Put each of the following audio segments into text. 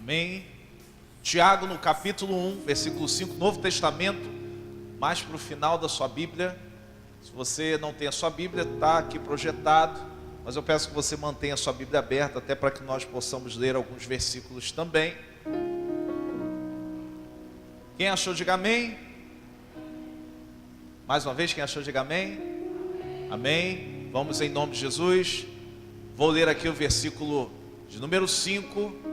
Amém? Tiago, no capítulo 1, versículo 5, Novo Testamento, mais para o final da sua Bíblia. Se você não tem a sua Bíblia, está aqui projetado, mas eu peço que você mantenha a sua Bíblia aberta, até para que nós possamos ler alguns versículos também. Quem achou, diga amém. Mais uma vez, quem achou, diga amém. Amém. Vamos em nome de Jesus. Vou ler aqui o versículo de número 5.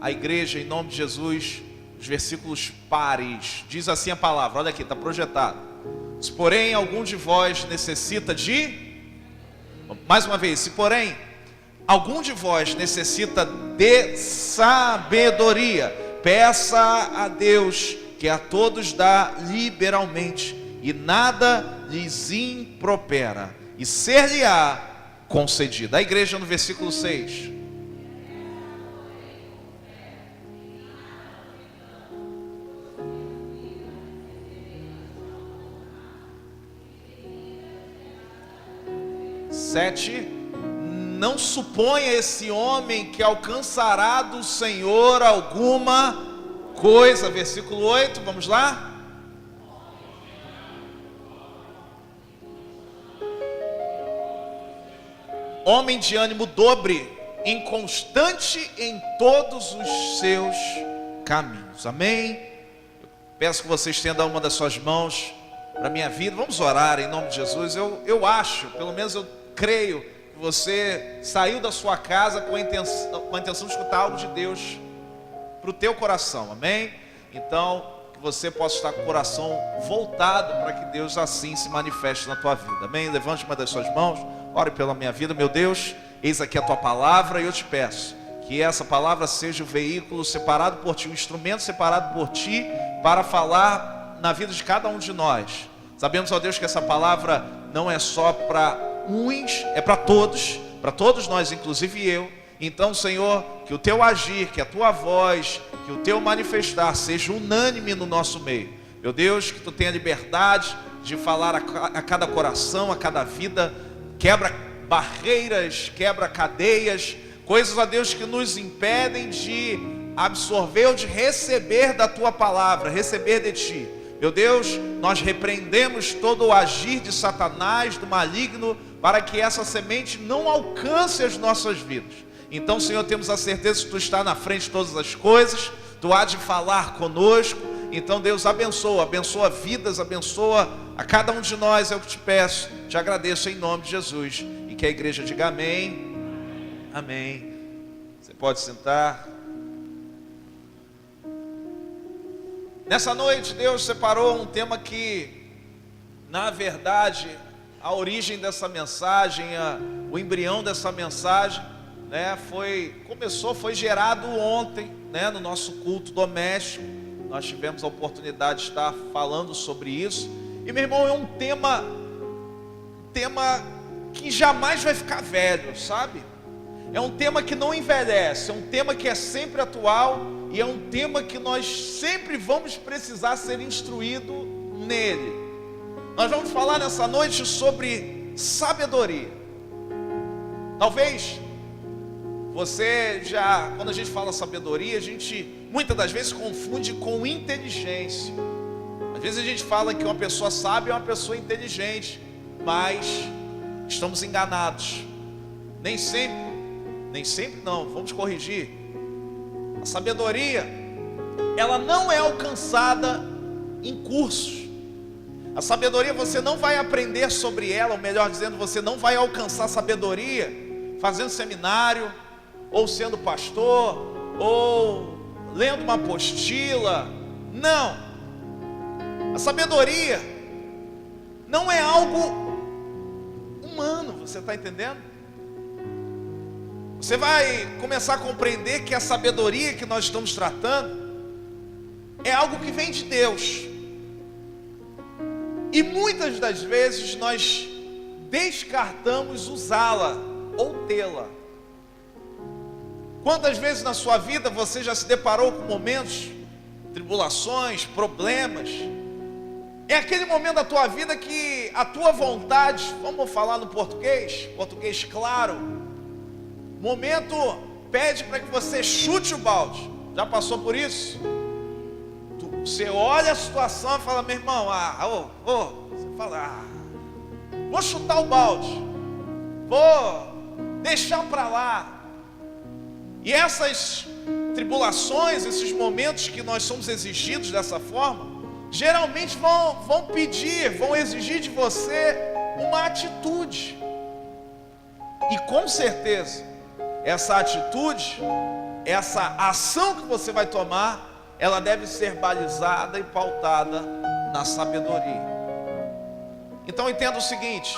A igreja, em nome de Jesus, os versículos pares. Diz assim a palavra, olha aqui, está projetado. Se porém algum de vós necessita de... Mais uma vez, se porém algum de vós necessita de sabedoria, peça a Deus, que a todos dá liberalmente, e nada lhes impropera, e ser-lhe-á concedida. A igreja no versículo 6. Não suponha esse homem que alcançará do Senhor alguma coisa. Versículo 8, vamos lá. Homem de ânimo dobre, inconstante em todos os seus caminhos. Amém? Peço que você estenda uma das suas mãos para a minha vida. Vamos orar em nome de Jesus. Eu acho, pelo menos eu creio, que você saiu da sua casa com a intenção de escutar algo de Deus para o teu coração. Amém? Então, que você possa estar com o coração voltado para que Deus assim se manifeste na tua vida. Amém? Levante uma das suas mãos. Ore pela minha vida. Meu Deus, eis aqui a tua palavra, e eu te peço que essa palavra seja o veículo separado por ti, um instrumento separado por ti, para falar na vida de cada um de nós. Sabemos, ó Deus, que essa palavra não é só para uns, é para todos nós, inclusive eu. Então, Senhor, que o teu agir, que a tua voz, que o teu manifestar seja unânime no nosso meio. Meu Deus, que tu tenha liberdade de falar a cada coração, a cada vida. Quebra barreiras, quebra cadeias, coisas, ó Deus, que nos impedem de absorver ou de receber da tua palavra, receber de ti. Meu Deus, nós repreendemos todo o agir de Satanás, do maligno, para que essa semente não alcance as nossas vidas. Então, Senhor, temos a certeza que tu está na frente de todas as coisas, tu há de falar conosco. Então, Deus, abençoa vidas, abençoa a cada um de nós, é o que te peço, te agradeço em nome de Jesus. E que a igreja diga amém, amém. Você pode sentar. Nessa noite, Deus separou um tema que, na verdade, a origem dessa mensagem, o embrião dessa mensagem, né, foi gerado ontem, né, no nosso culto doméstico. Nós tivemos a oportunidade de estar falando sobre isso. E, meu irmão, é um tema que jamais vai ficar velho, sabe? É um tema que não envelhece, é um tema que é sempre atual, e é um tema que nós sempre vamos precisar ser instruído nele. Nós vamos falar nessa noite sobre sabedoria. Talvez você já, quando a gente fala sabedoria, a gente muitas das vezes confunde com inteligência. Às vezes a gente fala que uma pessoa sábia é uma pessoa inteligente, mas estamos enganados. Nem sempre não, vamos corrigir. A sabedoria, ela não é alcançada em cursos. A sabedoria você não vai aprender sobre ela, ou melhor dizendo, você não vai alcançar sabedoria fazendo seminário, ou sendo pastor, ou lendo uma apostila. Não. A sabedoria não é algo humano, você está entendendo? Você vai começar a compreender que a sabedoria que nós estamos tratando é algo que vem de Deus. E muitas das vezes nós descartamos usá-la ou tê-la. Quantas vezes na sua vida você já se deparou com momentos, tribulações, problemas? É aquele momento da tua vida que a tua vontade, vamos falar no português claro, momento pede para que você chute o balde. Já passou por isso? Você olha a situação e fala, meu irmão, você fala, vou chutar o balde, vou deixar para lá. E essas tribulações, esses momentos que nós somos exigidos dessa forma, geralmente vão pedir, vão exigir de você uma atitude. E com certeza, essa atitude, essa ação que você vai tomar, ela deve ser balizada e pautada na sabedoria. Então entenda o seguinte: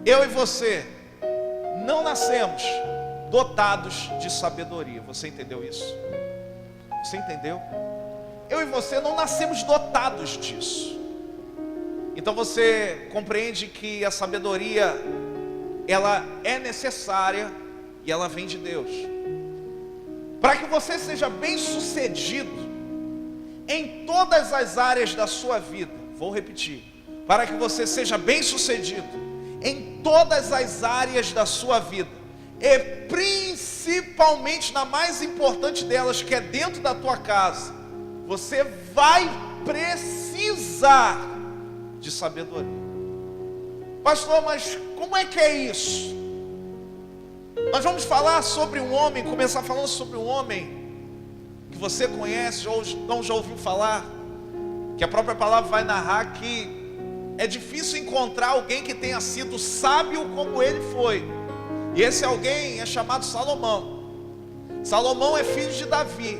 eu e você não nascemos dotados de sabedoria. Você entendeu isso? Você entendeu? Eu e você não nascemos dotados disso. Então você compreende que a sabedoria, ela é necessária e ela vem de Deus. Para que você seja bem sucedido em todas as áreas da sua vida, vou repetir, para que você seja bem sucedido em todas as áreas da sua vida, e principalmente na mais importante delas, que é dentro da tua casa, você vai precisar de sabedoria. Pastor, mas como é que é isso? Nós vamos falar sobre um homem, começar falando sobre um homem que você conhece ou não já ouviu falar, que a própria palavra vai narrar que é difícil encontrar alguém que tenha sido sábio como ele foi. E esse alguém é chamado Salomão. Salomão é filho de Davi.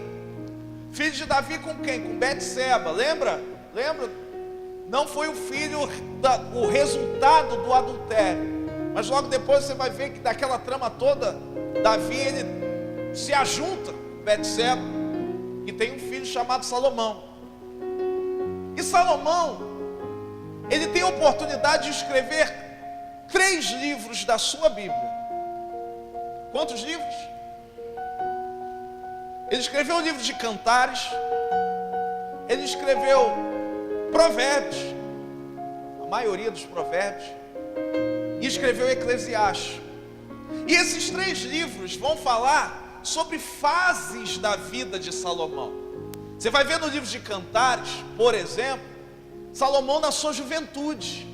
Filho de Davi com quem? Com Betseba, lembra? Lembra? Não foi o filho, o resultado do adultério. Mas logo depois você vai ver que daquela trama toda, Davi, ele se ajunta com Betseba e tem um filho chamado Salomão. E Salomão, ele tem a oportunidade de escrever 3 livros da sua Bíblia. Quantos livros? Ele escreveu o livro de Cantares, ele escreveu Provérbios, a maioria dos Provérbios, e escreveu Eclesiastes. E esses 3 livros vão falar sobre fases da vida de Salomão. Você vai ver no livro de Cantares, por exemplo, Salomão na sua juventude,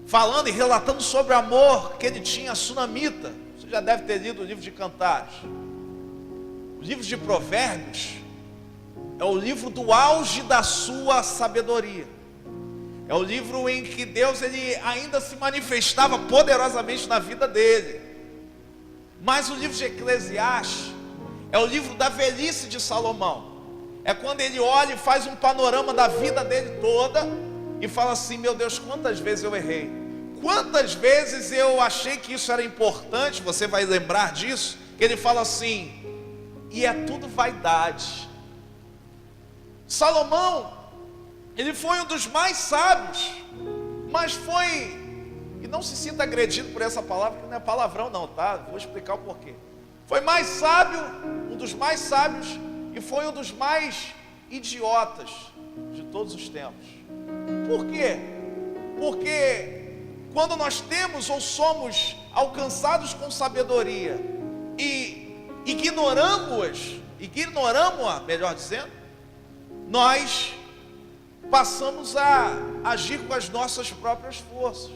falando e relatando sobre o amor que ele tinha a Sunamita. Você já deve ter lido o livro de Cantares. O livro de Provérbios é o livro do auge da sua sabedoria. É o livro em que Deus ele ainda se manifestava poderosamente na vida dele. Mas o livro de Eclesiastes é o livro da velhice de Salomão. É quando ele olha e faz um panorama da vida dele toda e fala assim: meu Deus, quantas vezes eu errei, quantas vezes eu achei que isso era importante. Você vai lembrar disso, que ele fala assim: e é tudo vaidade. Salomão, ele foi um dos mais sábios, mas foi, e não se sinta agredido por essa palavra, que não é palavrão não, tá? Vou explicar o porquê. Foi mais sábio, um dos mais sábios, e foi um dos mais idiotas de todos os tempos. Por quê? Porque quando nós temos ou somos alcançados com sabedoria e ignoramos-a, melhor dizendo, nós passamos a agir com as nossas próprias forças,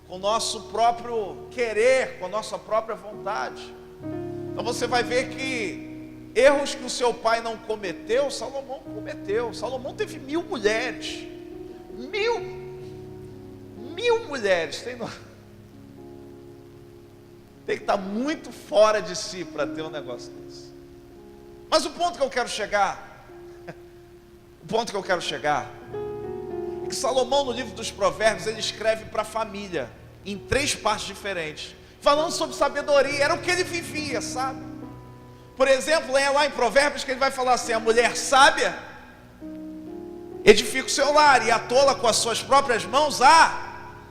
com o nosso próprio querer, com a nossa própria vontade. Então você vai ver que erros que o seu pai não cometeu, Salomão cometeu. Salomão teve 1000 mulheres. 1000 mulheres. Tem que estar muito fora de si para ter um negócio desse. Mas o ponto que eu quero chegar, é que Salomão, no livro dos Provérbios, ele escreve para a família, em 3 partes diferentes, falando sobre sabedoria. Era o que ele vivia, sabe? Por exemplo, lá em Provérbios, que ele vai falar assim: a mulher sábia edifica o seu lar, e a tola com as suas próprias mãos a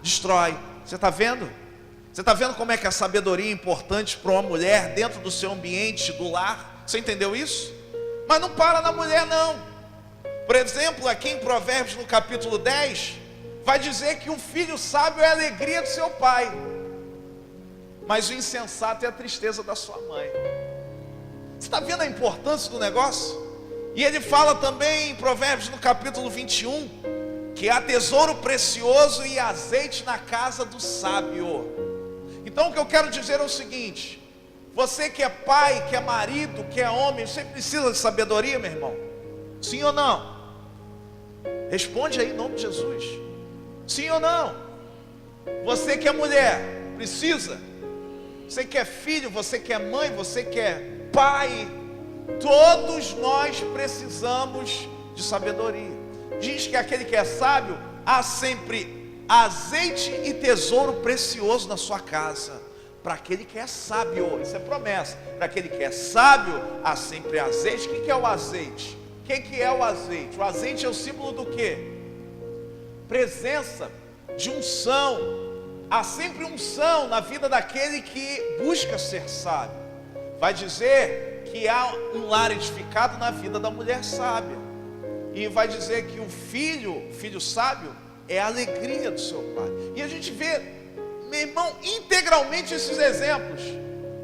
destrói. Você está vendo? Você está vendo como é que a sabedoria é importante para uma mulher dentro do seu ambiente do lar? Você entendeu isso? Mas não para na mulher não. Por exemplo, aqui em Provérbios, no capítulo 10, vai dizer que o filho sábio é a alegria do seu pai, mas o insensato é a tristeza da sua mãe. Você está vendo a importância do negócio? E ele fala também em Provérbios no capítulo 21, que há tesouro precioso e azeite na casa do sábio. Então o que eu quero dizer é o seguinte: você que é pai, que é marido, que é homem, você precisa de sabedoria, meu irmão? Sim ou não? Responde aí em nome de Jesus. Sim ou não? Você que é mulher, precisa? Você que é filho, você que é mãe, você que é pai, todos nós precisamos de sabedoria. Diz que aquele que é sábio, há sempre azeite e tesouro precioso na sua casa. Para aquele que é sábio, isso é promessa. Para aquele que é sábio, há sempre azeite. O que é o azeite? O que é o azeite? O azeite é o símbolo do quê? Presença de unção. Há sempre unção na vida daquele que busca ser sábio. Vai dizer que há um lar edificado na vida da mulher sábia. E vai dizer que o filho sábio, é a alegria do seu pai. E a gente vê, meu irmão, integralmente esses exemplos.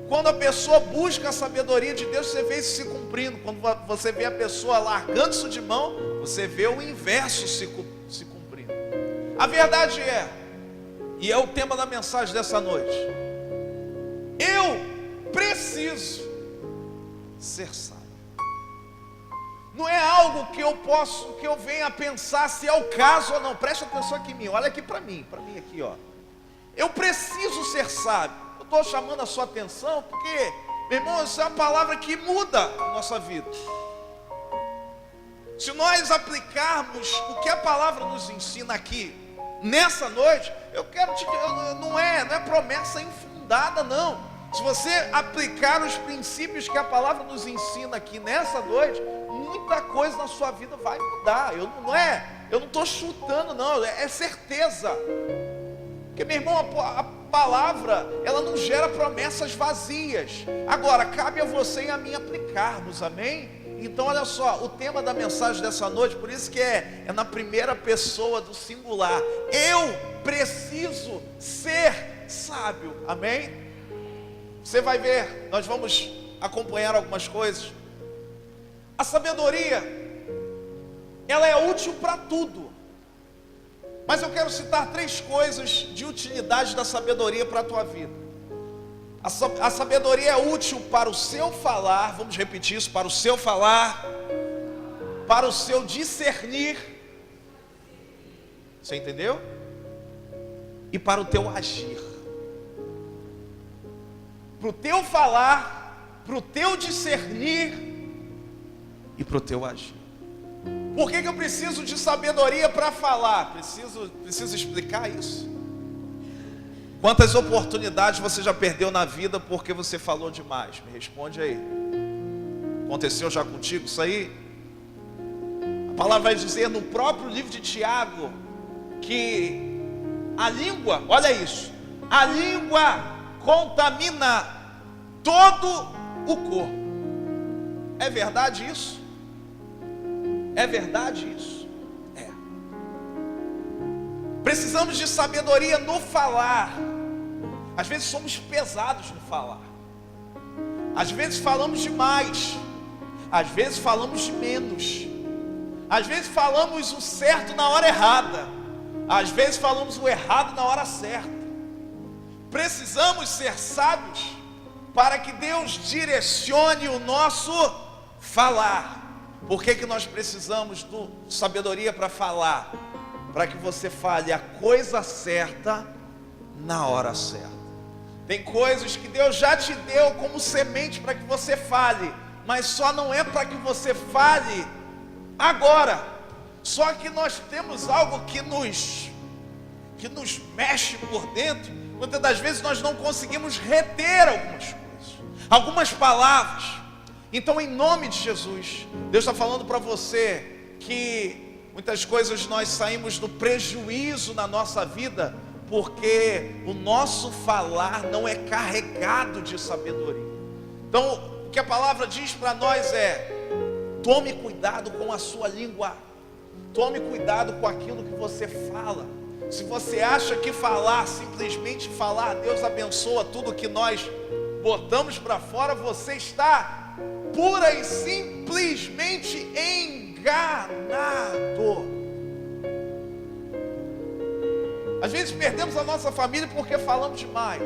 Quando a pessoa busca a sabedoria de Deus, você vê isso se cumprindo. Quando você vê a pessoa largando isso de mão, você vê o inverso se cumprindo. A verdade é, e é o tema da mensagem dessa noite, eu preciso ser sábio. Não é algo que eu venha a pensar se é o caso ou não. Preste atenção aqui em mim, olha aqui para mim aqui, ó. Eu preciso ser sábio. Eu estou chamando a sua atenção porque, meu irmão, isso é uma palavra que muda a nossa vida. Se nós aplicarmos o que a palavra nos ensina aqui, nessa noite, não é promessa infundada, não. Se você aplicar os princípios que a palavra nos ensina aqui nessa noite, muita coisa na sua vida vai mudar. Eu não estou chutando, não, é certeza. Porque, meu irmão, a palavra, ela não gera promessas vazias. Agora, cabe a você e a mim aplicarmos, amém? Então, olha só, o tema da mensagem dessa noite, por isso que é na primeira pessoa do singular. Eu preciso ser sábio, amém? Você vai ver, nós vamos acompanhar algumas coisas. A sabedoria, ela é útil para tudo. Mas eu quero citar 3 coisas de utilidade da sabedoria para a tua vida. A sabedoria é útil para o seu falar, vamos repetir isso, para o seu falar, para o seu discernir, você entendeu? E para o teu agir. Para o teu falar, para o teu discernir e para o teu agir. Por que eu preciso de sabedoria para falar? Preciso explicar isso. Quantas oportunidades você já perdeu na vida porque você falou demais? Me responde aí. Aconteceu já contigo isso aí? A palavra vai dizer no próprio livro de Tiago que a língua, olha isso, a língua contamina todo o corpo. É verdade isso? É verdade isso? É. Precisamos de sabedoria no falar. Às vezes somos pesados no falar. Às vezes falamos demais. Às vezes falamos de menos. Às vezes falamos o certo na hora errada. Às vezes falamos o errado na hora certa. Precisamos ser sábios para que Deus direcione o nosso falar. Por que nós precisamos de sabedoria para falar? Para que você fale a coisa certa na hora certa. Tem coisas que Deus já te deu como semente para que você fale, mas só não é para que você fale agora. Só que nós temos algo que nos mexe por dentro. Muitas das vezes nós não conseguimos reter algumas coisas, algumas palavras. Então, em nome de Jesus, Deus está falando para você que muitas coisas nós saímos do prejuízo na nossa vida porque o nosso falar não é carregado de sabedoria. Então, o que a palavra diz para nós é: tome cuidado com a sua língua, tome cuidado com aquilo que você fala. Se você acha que falar, simplesmente falar, Deus abençoa tudo que nós botamos para fora, você está pura e simplesmente enganado. Às vezes perdemos a nossa família porque falamos demais.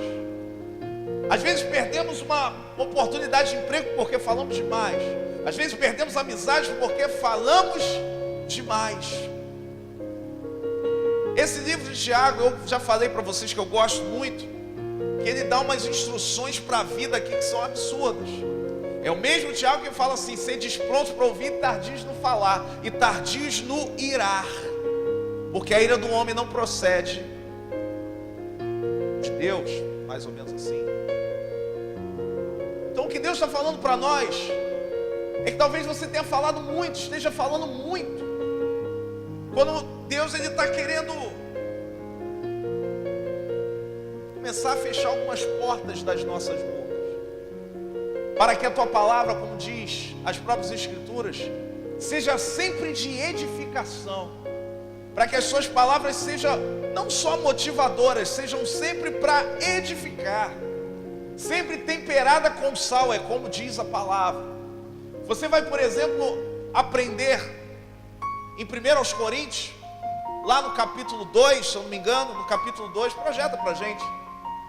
Às vezes perdemos uma oportunidade de emprego porque falamos demais. Às vezes perdemos amizades porque falamos demais. Esse livro de Tiago, eu já falei para vocês que eu gosto muito, que ele dá umas instruções para a vida aqui que são absurdas. É o mesmo Tiago que fala assim: sedes prontos para ouvir e tardios no falar, e tardios no irar, porque a ira do homem não procede de Deus, mais ou menos assim. Então o que Deus está falando para nós é que talvez você tenha falado muito, esteja falando muito, quando Deus está querendo começar a fechar algumas portas das nossas bocas, para que a tua palavra, como diz as próprias Escrituras, seja sempre de edificação, para que as suas palavras sejam não só motivadoras, sejam sempre para edificar, sempre temperada com sal, é como diz a palavra. Você vai, por exemplo, aprender em 1 Coríntios, lá no capítulo 2, se eu não me engano, no capítulo 2, projeta para a gente.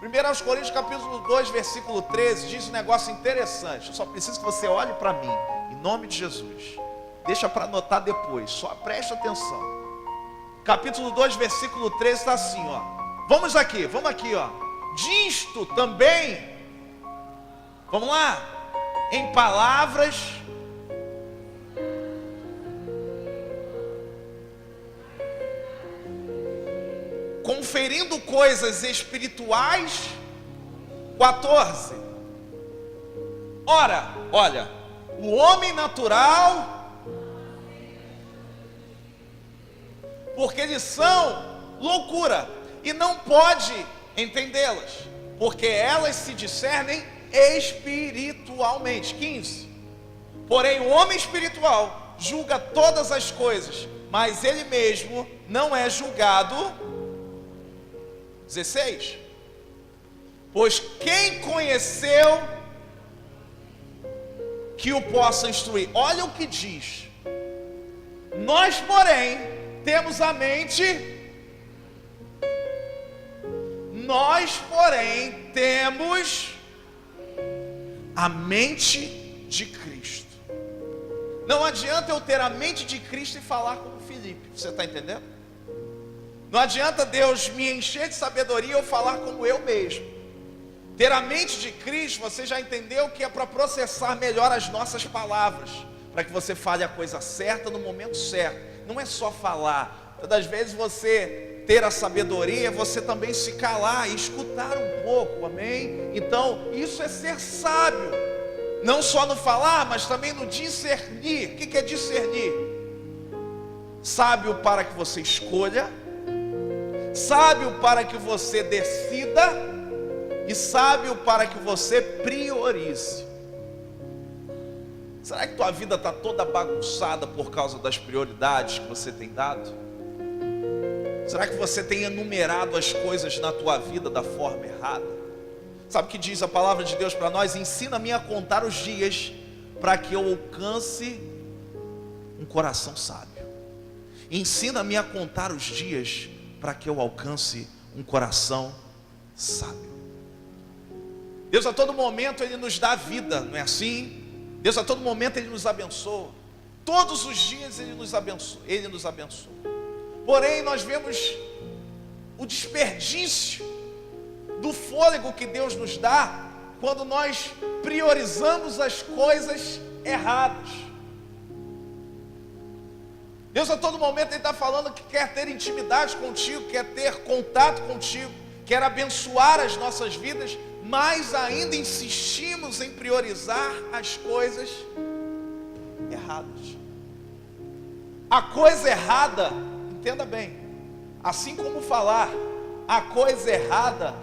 1 Coríntios capítulo 2, versículo 13, diz um negócio interessante. Eu só preciso que você olhe para mim, em nome de Jesus. Deixa para anotar depois, só preste atenção. Capítulo 2, versículo 13 está assim, ó. Vamos aqui, ó. Disto também, vamos lá, em palavras, conferindo coisas espirituais. 14. Ora, olha, o homem natural, porque eles são loucura, e não pode entendê-las, porque elas se discernem espiritualmente. 15. Porém o homem espiritual julga todas as coisas, mas ele mesmo não é julgado. 16. Pois quem conheceu que o possa instruir? Olha o que diz: nós, porém, temos a mente, a mente de Cristo. Não adianta eu ter a mente de Cristo e falar como Filipe, você está entendendo? Não adianta Deus me encher de sabedoria e eu falar como eu mesmo. Ter a mente de Cristo, você já entendeu que é para processar melhor as nossas palavras, para que você fale a coisa certa no momento certo. Não é só falar. Todas as vezes você ter a sabedoria, você também se calar e escutar um pouco, amém? Então, isso é ser sábio. Não só no falar, mas também no discernir. O que é discernir? Sábio para que você escolha, sábio para que você decida e sábio para que você priorize. Será que tua vida está toda bagunçada por causa das prioridades que você tem dado? Será que você tem enumerado as coisas na tua vida da forma errada? Sabe o que diz a palavra de Deus para nós? Ensina-me a contar os dias para que eu alcance um coração sábio. Ensina-me a contar os dias para que eu alcance um coração sábio. Deus a todo momento Ele nos dá vida, não é assim? Deus a todo momento Ele nos abençoa. Todos os dias Ele nos abençoa. Porém nós vemos o desperdício do fôlego que Deus nos dá quando nós priorizamos as coisas erradas. Deus a todo momento Ele está falando que quer ter intimidade contigo, quer ter contato contigo, quer abençoar as nossas vidas, mas ainda insistimos em priorizar as coisas erradas. A coisa errada, entenda bem, assim como falar, a coisa errada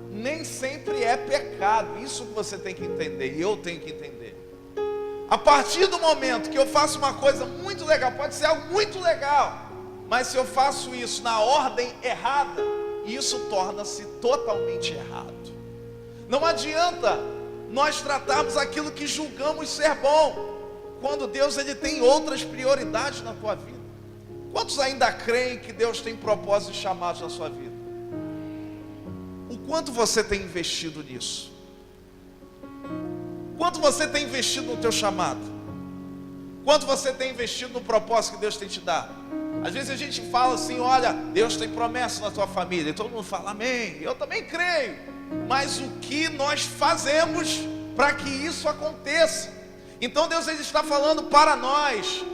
nem sempre é pecado. Isso que você tem que entender, e eu tenho que entender. A partir do momento que eu faço uma coisa muito legal, pode ser algo muito legal, mas se eu faço isso na ordem errada, isso torna-se totalmente errado. Não adianta nós tratarmos aquilo que julgamos ser bom, quando Deus ele tem outras prioridades na tua vida. Quantos ainda creem que Deus tem propósitos e chamados na sua vida? O quanto você tem investido nisso? Quanto você tem investido no teu chamado? Quanto você tem investido no propósito que Deus tem te dado? Às vezes a gente fala assim, olha, Deus tem promessa na tua família, e todo mundo fala amém, eu também creio. Mas o que nós fazemos para que isso aconteça? Então Deus ele está falando para nós,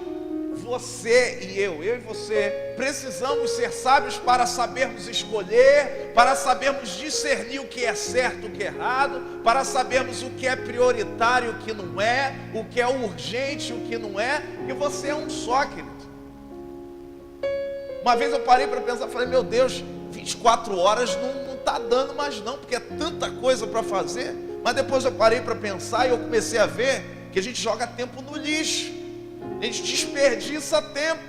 você e eu e você, precisamos ser sábios para sabermos escolher, para sabermos discernir o que é certo e o que é errado, para sabermos o que é prioritário e o que não é, o que é urgente e o que não é, e você é um só, querido. Uma vez eu parei para pensar, falei, meu Deus, 24 horas não está dando mais não, porque é tanta coisa para fazer. Mas depois eu parei para pensar e eu comecei a ver que a gente joga tempo no lixo, a gente desperdiça tempo.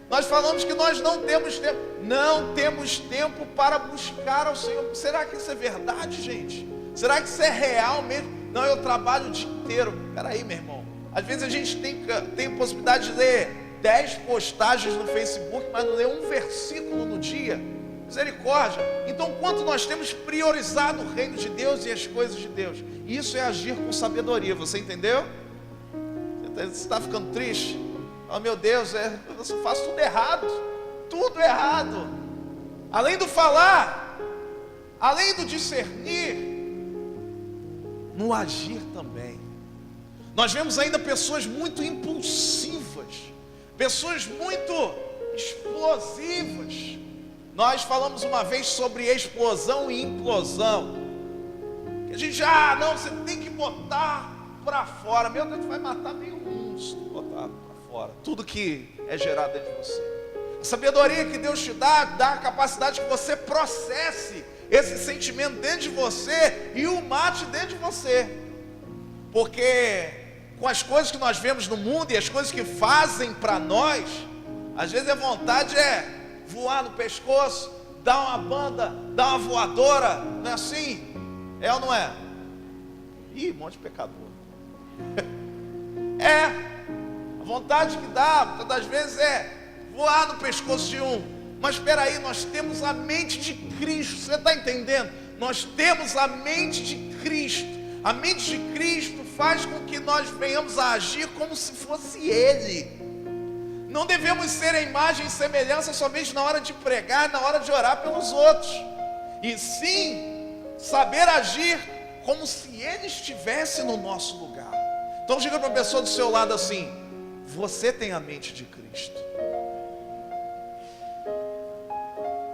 Nós falamos que nós não temos tempo, não temos tempo para buscar ao Senhor. Será que isso é verdade, gente? Será que isso é real mesmo? Não, eu trabalho o dia inteiro. Peraí, meu irmão, às vezes a gente tem possibilidade de ler 10 postagens no Facebook, mas não lê um versículo no dia. Misericórdia. Então quanto nós temos priorizado o reino de Deus e as coisas de Deus? Isso é agir com sabedoria, você entendeu? Você está ficando triste? Oh meu Deus, eu faço tudo errado. Tudo errado. Além do falar, além do discernir, no agir também. Nós vemos ainda pessoas muito impulsivas, pessoas muito explosivas. Nós falamos uma vez sobre explosão e implosão. Que a gente, não, você tem que botar para fora. Meu Deus, vai matar meio mundo se tu botar para fora tudo que é gerado dentro de você. A sabedoria que Deus te dá a capacidade que você processe esse sentimento dentro de você e o mate dentro de você. Porque com as coisas que nós vemos no mundo e as coisas que fazem para nós, às vezes a vontade é voar no pescoço, dar uma banda, dar uma voadora, não é assim? É ou não é? Ih, um monte de pecador. A vontade que dá, todas as vezes é voar no pescoço de um. Mas espera aí, nós temos a mente de Cristo, você está entendendo? Nós temos a mente de Cristo. A mente de Cristo faz com que nós venhamos a agir como se fosse Ele. Não devemos ser a imagem e semelhança somente na hora de pregar, na hora de orar pelos outros, e sim saber agir como se Ele estivesse no nosso lugar. Então diga para a pessoa do seu lado assim: você tem a mente de Cristo.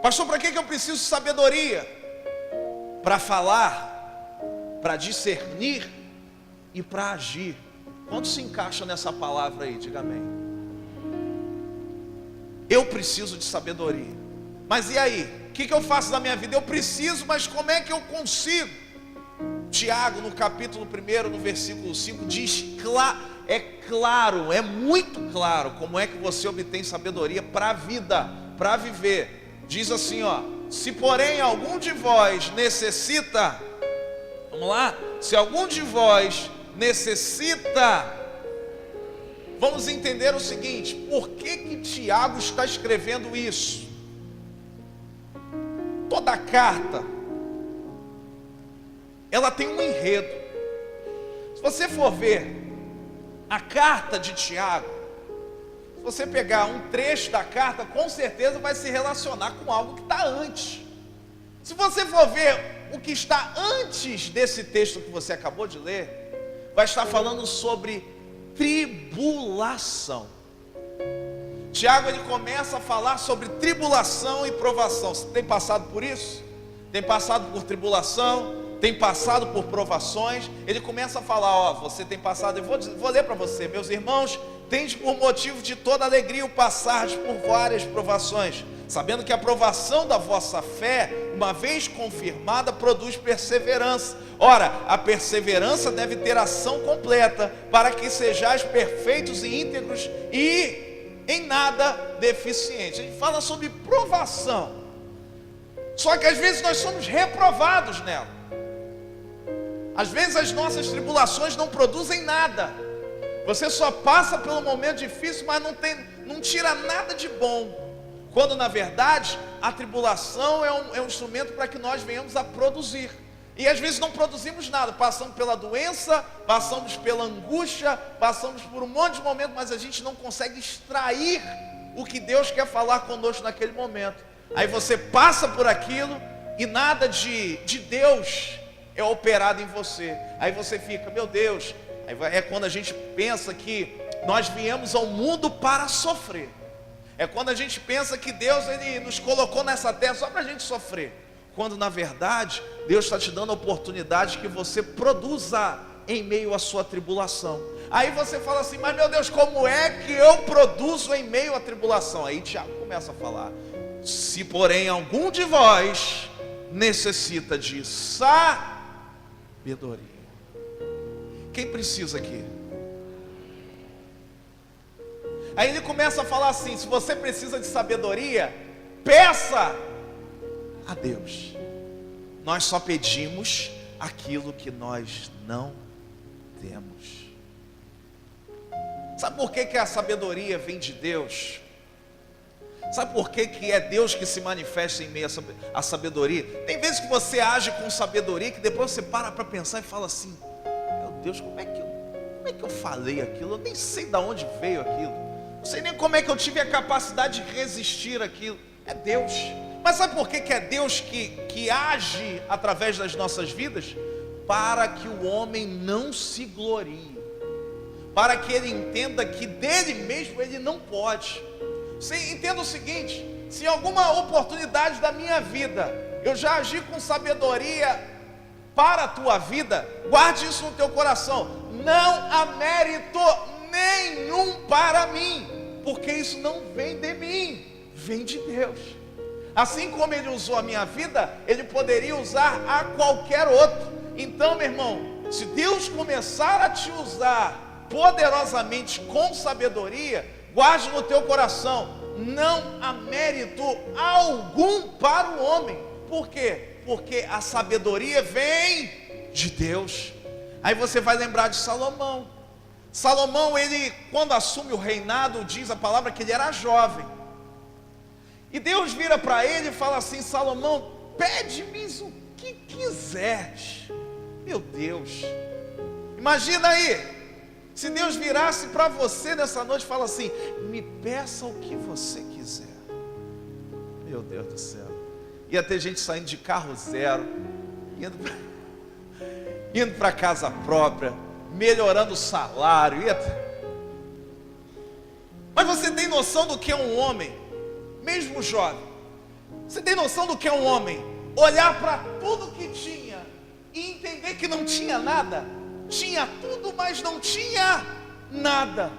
Pastor, para que eu preciso de sabedoria? Para falar, para discernir e para agir. Quanto se encaixa nessa palavra aí? Diga amém. Eu preciso de sabedoria. Mas e aí? O que eu faço na minha vida? Eu preciso, mas como é que eu consigo? Tiago, no capítulo 1, no versículo 5, diz claro, é muito claro como é que você obtém sabedoria para a vida, para viver. Diz assim, se porém algum de vós necessita, vamos lá? Se algum de vós necessita, vamos entender o seguinte: por que Tiago está escrevendo isso? Toda carta, ela tem um enredo. Se você for ver a carta de Tiago, se você pegar um trecho da carta, com certeza vai se relacionar com algo que está antes. Se você for ver o que está antes desse texto que você acabou de ler, vai estar falando sobre tribulação. Tiago ele começa a falar sobre tribulação e provação. Você tem passado por isso? Tem passado por tribulação? Tem passado por provações? Ele começa a falar, você tem passado, eu vou ler para você: meus irmãos, tende por motivo de toda alegria o passar por várias provações, sabendo que a provação da vossa fé, uma vez confirmada, produz perseverança. Ora, a perseverança deve ter ação completa, para que sejais perfeitos e íntegros e em nada deficientes. A gente fala sobre provação, só que às vezes nós somos reprovados nela. Às vezes as nossas tribulações não produzem nada. Você só passa pelo momento difícil, mas não tira nada de bom. Quando na verdade a tribulação é um instrumento para que nós venhamos a produzir. E às vezes não produzimos nada, passamos pela doença, passamos pela angústia, passamos por um monte de momentos, mas a gente não consegue extrair o que Deus quer falar conosco naquele momento. Aí você passa por aquilo e nada de Deus é operado em você. Aí você fica, meu Deus, é quando a gente pensa que nós viemos ao mundo para sofrer. É quando a gente pensa que Deus ele nos colocou nessa terra só para a gente sofrer. Quando na verdade Deus está te dando a oportunidade que você produza em meio à sua tribulação. Aí você fala assim, mas meu Deus, como é que eu produzo em meio à tribulação? Aí Tiago começa a falar, se porém algum de vós necessita de sabedoria. Quem precisa aqui? Aí ele começa a falar assim, se você precisa de sabedoria, peça a Deus. Nós só pedimos aquilo que nós não temos. Sabe por que a sabedoria vem de Deus? Sabe por que é Deus que se manifesta em meio à sabedoria? Tem vezes que você age com sabedoria, que depois você para pensar e fala assim, meu Deus, como é que eu falei aquilo? Eu nem sei de onde veio aquilo. Não sei nem como é que eu tive a capacidade de resistir àquilo. É Deus. Mas sabe por que é Deus que age através das nossas vidas? Para que o homem não se glorie. Para que ele entenda que dele mesmo ele não pode. Você entenda o seguinte, se em alguma oportunidade da minha vida eu já agi com sabedoria para a tua vida, guarde isso no teu coração. Não há mérito nenhum para mim, porque isso não vem de mim, vem de Deus. Assim como Ele usou a minha vida, Ele poderia usar a qualquer outro. Então, meu irmão, se Deus começar a te usar poderosamente com sabedoria, guarde no teu coração, não há mérito algum para o homem. Por quê? Porque a sabedoria vem de Deus. Aí você vai lembrar de Salomão. Salomão, ele quando assume o reinado, diz a palavra que ele era jovem. E Deus vira para ele e fala assim, Salomão, pede-me o que quiseres. Meu Deus, imagina aí, se Deus virasse para você nessa noite e fala assim, me peça o que você quiser. Meu Deus do céu, ia ter gente saindo de carro zero, indo para casa própria, melhorando o salário. Mas você tem noção do que é um homem, mesmo jovem? Você tem noção do que é um homem olhar para tudo que tinha e entender que não tinha nada? Tinha tudo, mas não tinha nada.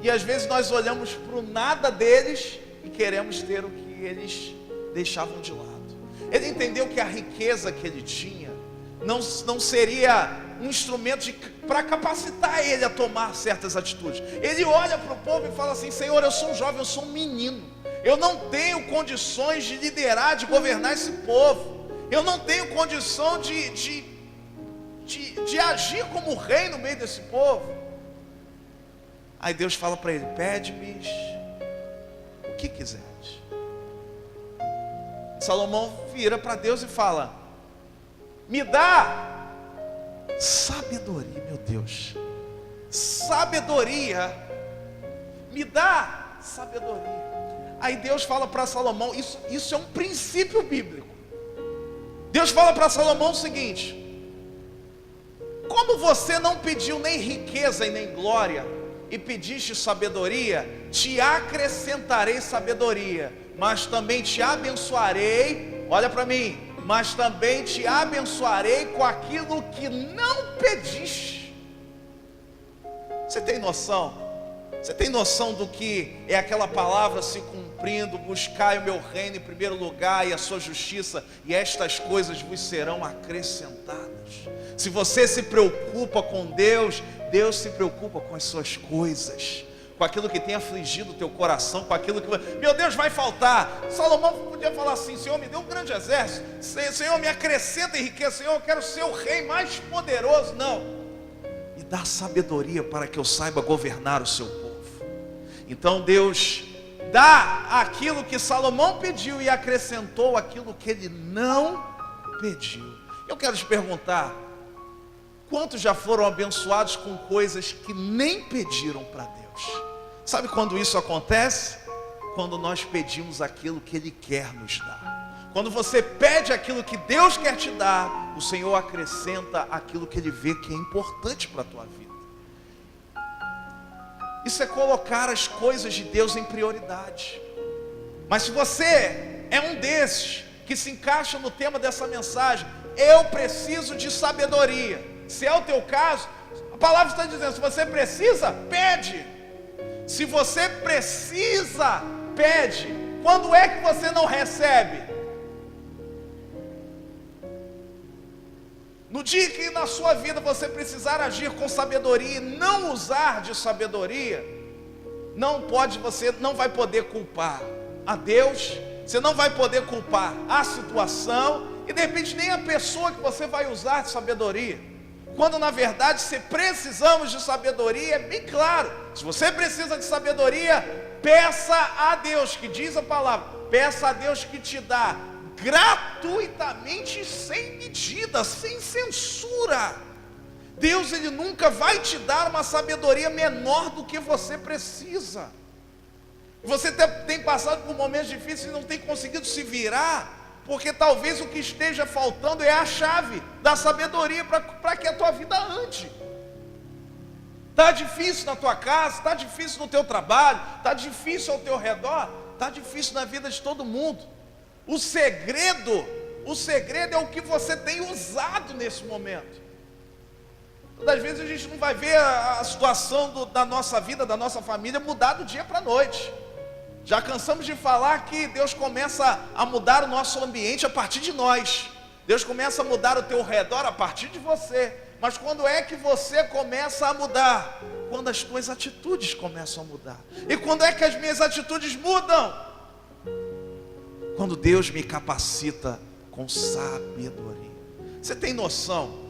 E às vezes nós olhamos para o nada deles e queremos ter o que eles deixavam de lado. Ele entendeu que a riqueza que ele tinha não seria um instrumento para capacitar ele a tomar certas atitudes. Ele olha para o povo e fala assim, Senhor, eu sou um jovem, eu sou um menino, eu não tenho condições de liderar, de governar esse povo, eu não tenho condição de agir como rei no meio desse povo. Aí Deus fala para ele, pede-me o que quiseres. Salomão vira para Deus e fala, me dá sabedoria, meu Deus, sabedoria, me dá sabedoria. Aí Deus fala para Salomão, isso é um princípio bíblico. Deus fala para Salomão o seguinte, como você não pediu nem riqueza e nem glória, e pediste sabedoria, te acrescentarei sabedoria, mas também te abençoarei, olha para mim, mas também te abençoarei com aquilo que não pediste. Você tem noção? Você tem noção do que é aquela palavra se cumprindo? Buscai o meu reino em primeiro lugar e a sua justiça, e estas coisas vos serão acrescentadas. Se você se preocupa com Deus, Deus se preocupa com as suas coisas. com aquilo que tem afligido o teu coração, com aquilo que, meu Deus, vai faltar. Salomão podia falar assim: Senhor, me dê um grande exército, Senhor, me acrescenta em riqueza, Senhor, eu quero ser o rei mais poderoso. Não, me dá sabedoria para que eu saiba governar o seu povo. Então Deus dá aquilo que Salomão pediu e acrescentou aquilo que ele não pediu. Eu quero te perguntar: quantos já foram abençoados com coisas que nem pediram para Deus? Sabe quando isso acontece? Quando nós pedimos aquilo que Ele quer nos dar. Quando você pede aquilo que Deus quer te dar, o Senhor acrescenta aquilo que Ele vê que é importante para a tua vida. Isso é colocar as coisas de Deus em prioridade. Mas se você é um desses que se encaixa no tema dessa mensagem, eu preciso de sabedoria. Se é o teu caso, a palavra está dizendo: se você precisa, pede. Se você precisa, pede. Quando é que você não recebe? No dia que na sua vida você precisar agir com sabedoria e não usar de sabedoria, você não vai poder culpar a Deus, você não vai poder culpar a situação e de repente nem a pessoa que você vai usar de sabedoria. Quando na verdade, se precisamos de sabedoria, é bem claro. Se você precisa de sabedoria, peça a Deus, que diz a palavra, peça a Deus que te dá gratuitamente, sem medida, sem censura. Deus, Ele nunca vai te dar uma sabedoria menor do que você precisa. Você tem passado por momentos difíceis e não tem conseguido se virar, porque talvez o que esteja faltando é a chave da sabedoria para que a tua vida ande. Está difícil na tua casa, está difícil no teu trabalho, está difícil ao teu redor, está difícil na vida de todo mundo. O segredo é o que você tem usado nesse momento. Todas as vezes a gente não vai ver a situação da nossa vida, da nossa família mudar do dia para a noite. Já cansamos de falar que Deus começa a mudar o nosso ambiente a partir de nós. Deus começa a mudar o teu redor a partir de você. Mas quando é que você começa a mudar? Quando as tuas atitudes começam a mudar. E quando é que as minhas atitudes mudam? Quando Deus me capacita com sabedoria. Você tem noção?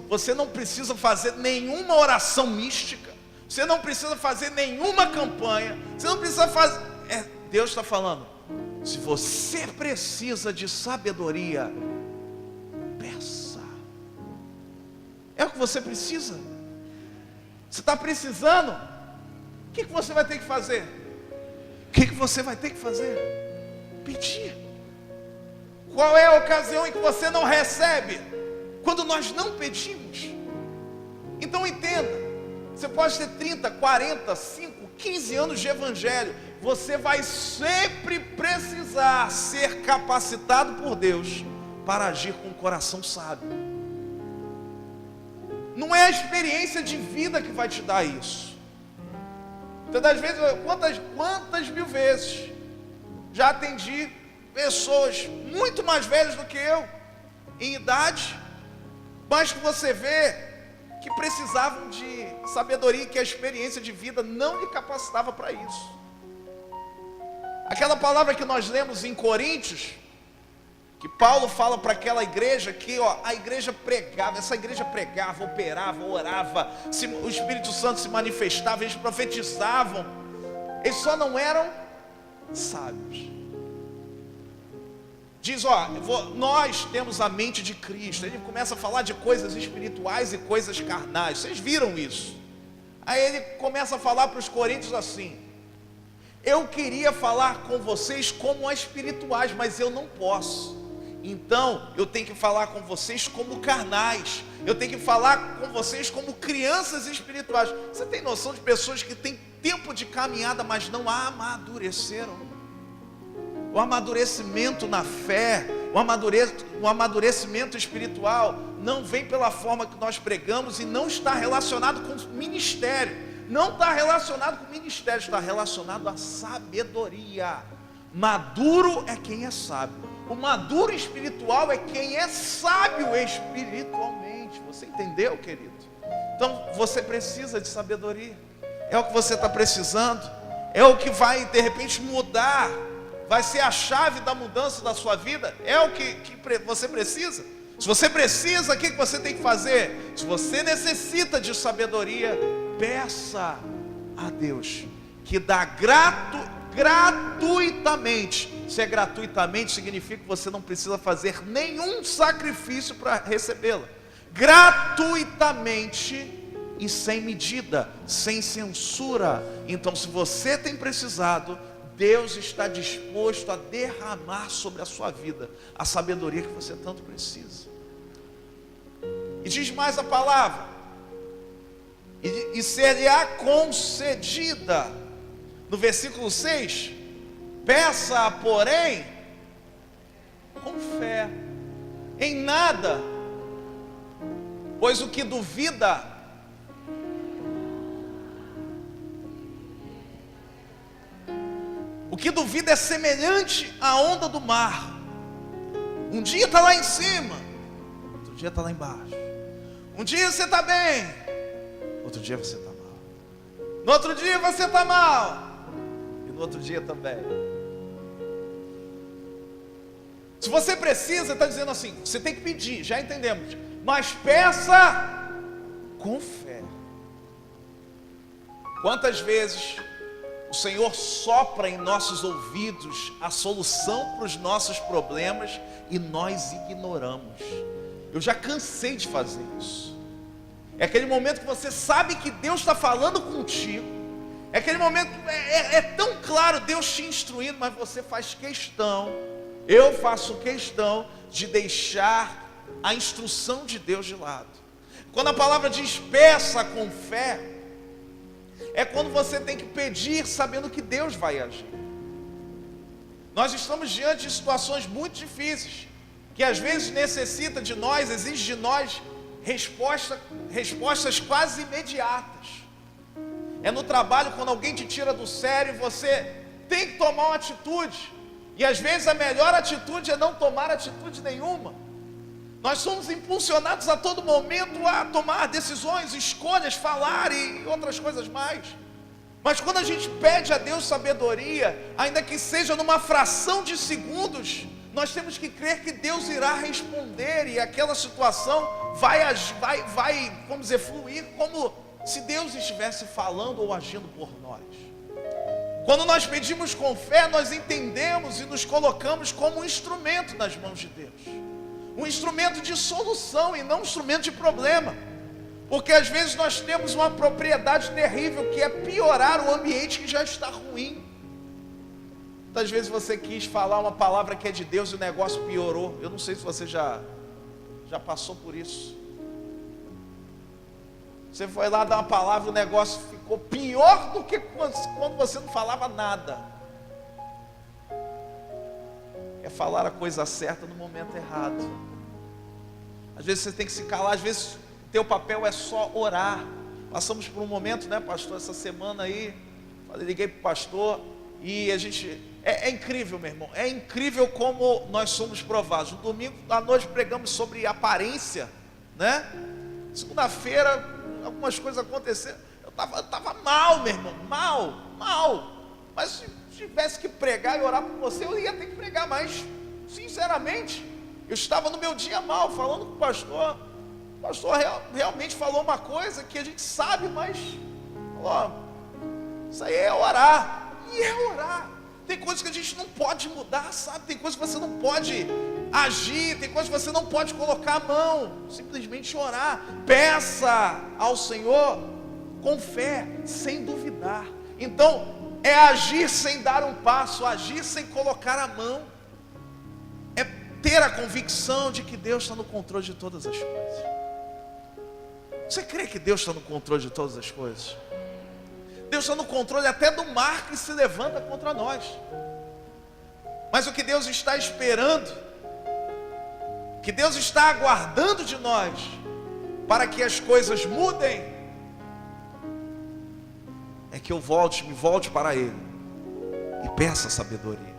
Você não precisa fazer nenhuma oração mística. Você não precisa fazer nenhuma campanha. Você não precisa fazer. Deus está falando: se você precisa de sabedoria, peça. É o que você precisa. Você está precisando. O que você vai ter que fazer? O que você vai ter que fazer? Pedir. Qual é a ocasião em que você não recebe? Quando nós não pedimos. Então entenda. Você pode ter 30, 40, 5, 15 anos de evangelho. Você vai sempre precisar ser capacitado por Deus para agir com o coração sábio. Não é a experiência de vida que vai te dar isso. Então, das vezes, quantas mil vezes já atendi pessoas muito mais velhas do que eu, em idade, mas que você vê que precisavam de sabedoria, que a experiência de vida não lhe capacitava para isso. Aquela palavra que nós lemos em Coríntios, que Paulo fala para aquela igreja, que a igreja pregava, essa igreja pregava, operava, orava, o Espírito Santo se manifestava, eles profetizavam, eles só não eram sábios. Diz, nós temos a mente de Cristo. Ele começa a falar de coisas espirituais e coisas carnais. Vocês viram isso? Aí ele começa a falar para os coríntios assim: eu queria falar com vocês como espirituais, mas eu não posso. Então eu tenho que falar com vocês como carnais. Eu tenho que falar com vocês como crianças espirituais. Você tem noção de pessoas que têm tempo de caminhada, mas não amadureceram? O amadurecimento na fé, o amadurecimento espiritual não vem pela forma que nós pregamos e não está relacionado com o ministério. Não está relacionado com o ministério, está relacionado à sabedoria. Maduro é quem é sábio. O maduro espiritual é quem é sábio espiritualmente. Você entendeu, querido? Então você precisa de sabedoria. É o que você está precisando? É o que vai de repente mudar? Vai ser a chave da mudança da sua vida? É o que você precisa? Se você precisa, o que você tem que fazer? Se você necessita de sabedoria, peça a Deus, que dá gratuitamente. Se é gratuitamente, significa que você não precisa fazer nenhum sacrifício para recebê-la. Gratuitamente e sem medida, sem censura. Então, se você tem precisado, Deus está disposto a derramar sobre a sua vida a sabedoria que você tanto precisa. E diz mais a palavra: e ser-lhe-á concedida. No versículo 6, peça, porém, com fé, em nada, pois o que duvida é semelhante à onda do mar. Um dia está lá em cima, outro dia está lá embaixo. Um dia você está bem, outro dia você está mal. No outro dia você está mal, e no outro dia também. Se você precisa, está dizendo assim, você tem que pedir, já entendemos, mas peça com fé. Quantas vezes o Senhor sopra em nossos ouvidos a solução para os nossos problemas e nós ignoramos? Eu já cansei de fazer isso. É aquele momento que você sabe que Deus está falando contigo. É aquele momento, é tão claro Deus te instruindo, mas você faz questão, eu faço questão de deixar a instrução de Deus de lado. Quando a palavra diz peça com fé, é quando você tem que pedir sabendo que Deus vai agir. Nós estamos diante de situações muito difíceis, que às vezes necessita de nós, exige de nós respostas quase imediatas. É no trabalho, quando alguém te tira do sério, você tem que tomar uma atitude, e às vezes a melhor atitude é não tomar atitude nenhuma. Nós somos impulsionados a todo momento a tomar decisões, escolhas, falar e outras coisas mais. Mas quando a gente pede a Deus sabedoria, ainda que seja numa fração de segundos, nós temos que crer que Deus irá responder, e aquela situação vai, vamos dizer, fluir como se Deus estivesse falando ou agindo por nós. Quando nós pedimos com fé, nós entendemos e nos colocamos como um instrumento nas mãos de Deus. Um instrumento de solução e não um instrumento de problema. Porque às vezes nós temos uma propriedade terrível, que é piorar o ambiente que já está ruim. Muitas vezes você quis falar uma palavra que é de Deus e o negócio piorou. Eu não sei se você já passou por isso. Você foi lá dar uma palavra e o negócio ficou pior do que quando você não falava nada. É falar a coisa certa no momento errado. Às vezes você tem que se calar, às vezes teu papel é só orar. Passamos por um momento, né, pastor, essa semana aí, liguei para o pastor e a gente... É incrível, meu irmão, é incrível como nós somos provados. No domingo à noite pregamos sobre aparência, né? Segunda-feira, algumas coisas aconteceram. Eu estava mal, meu irmão, mal. Mas se tivesse que pregar e orar por você, eu ia ter que pregar. Mas, sinceramente, eu estava no meu dia mal, falando com o pastor. O pastor realmente falou uma coisa que a gente sabe, mas falou, isso aí é orar. E é orar. Tem coisas que a gente não pode mudar, sabe? Tem coisas que você não pode agir, tem coisas que você não pode colocar a mão. Simplesmente orar. Peça ao Senhor com fé, sem duvidar. Então, é agir sem dar um passo, agir sem colocar a mão. É ter a convicção de que Deus está no controle de todas as coisas. Você crê que Deus está no controle de todas as coisas? Deus está no controle até do mar que se levanta contra nós. Mas o que Deus está esperando, que Deus está aguardando de nós, para que as coisas mudem, é que eu me volte para Ele e peça sabedoria.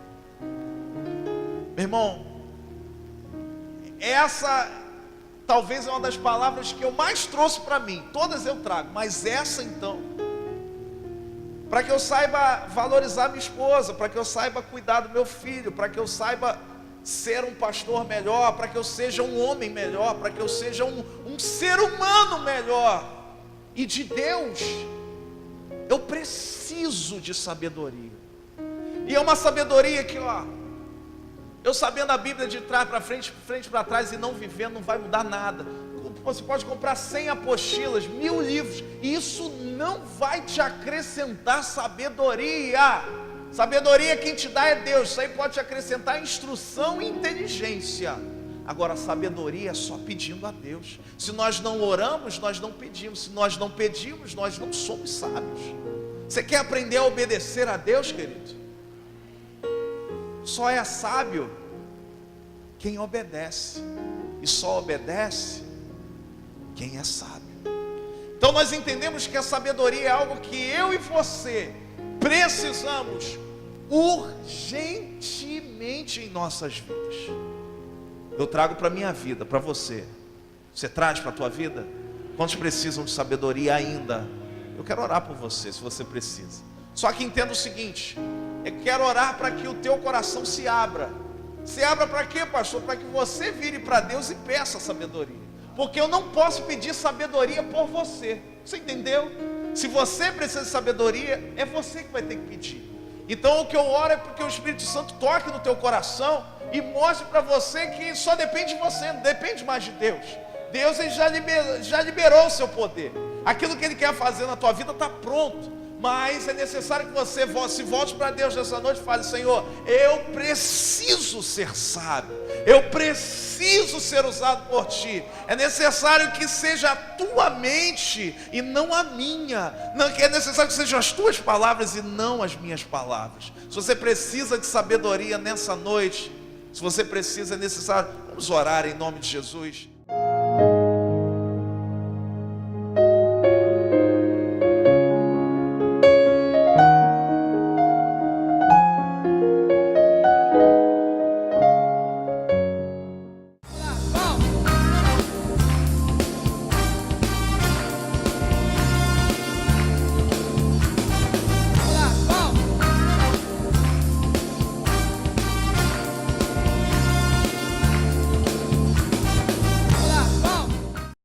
Meu irmão, essa talvez é uma das palavras que eu mais trouxe para mim. Todas eu trago, mas essa então para que eu saiba valorizar minha esposa, para que eu saiba cuidar do meu filho, para que eu saiba ser um pastor melhor, para que eu seja um homem melhor, para que eu seja um ser humano melhor. E de Deus, eu preciso de sabedoria. E é uma sabedoria que, eu sabendo a Bíblia de trás para frente, frente para trás e não vivendo, não vai mudar nada. Você pode comprar 100 apostilas, 1000 livros, e isso não vai te acrescentar sabedoria. Sabedoria quem te dá é Deus. Isso aí pode te acrescentar instrução e inteligência. Agora, sabedoria é só pedindo a Deus. Se nós não oramos, nós não pedimos. Se nós não pedimos, nós não somos sábios. Você quer aprender a obedecer a Deus, querido? Só é sábio quem obedece. E só obedece quem é sábio. Então nós entendemos que a sabedoria é algo que eu e você precisamos urgentemente em nossas vidas. Eu trago para a minha vida, para você. Você traz para a tua vida? Quantos precisam de sabedoria ainda? Eu quero orar por você, se você precisa. Só que entenda o seguinte: eu quero orar para que o teu coração se abra. Se abra para quê, pastor? Para que você vire para Deus e peça sabedoria. Porque eu não posso pedir sabedoria por você. Você entendeu? Se você precisa de sabedoria, é você que vai ter que pedir. Então o que eu oro é porque o Espírito Santo toque no teu coração e mostre para você que só depende de você, não depende mais de Deus. Deus ele já liberou o seu poder. Aquilo que Ele quer fazer na tua vida está pronto. Mas é necessário que você se volte para Deus nessa noite e fale: Senhor, eu preciso ser sábio, eu preciso ser usado por Ti. É necessário que seja a tua mente e não a minha. É necessário que sejam as tuas palavras e não as minhas palavras. Se você precisa de sabedoria nessa noite, se você precisa, é necessário, vamos orar em nome de Jesus.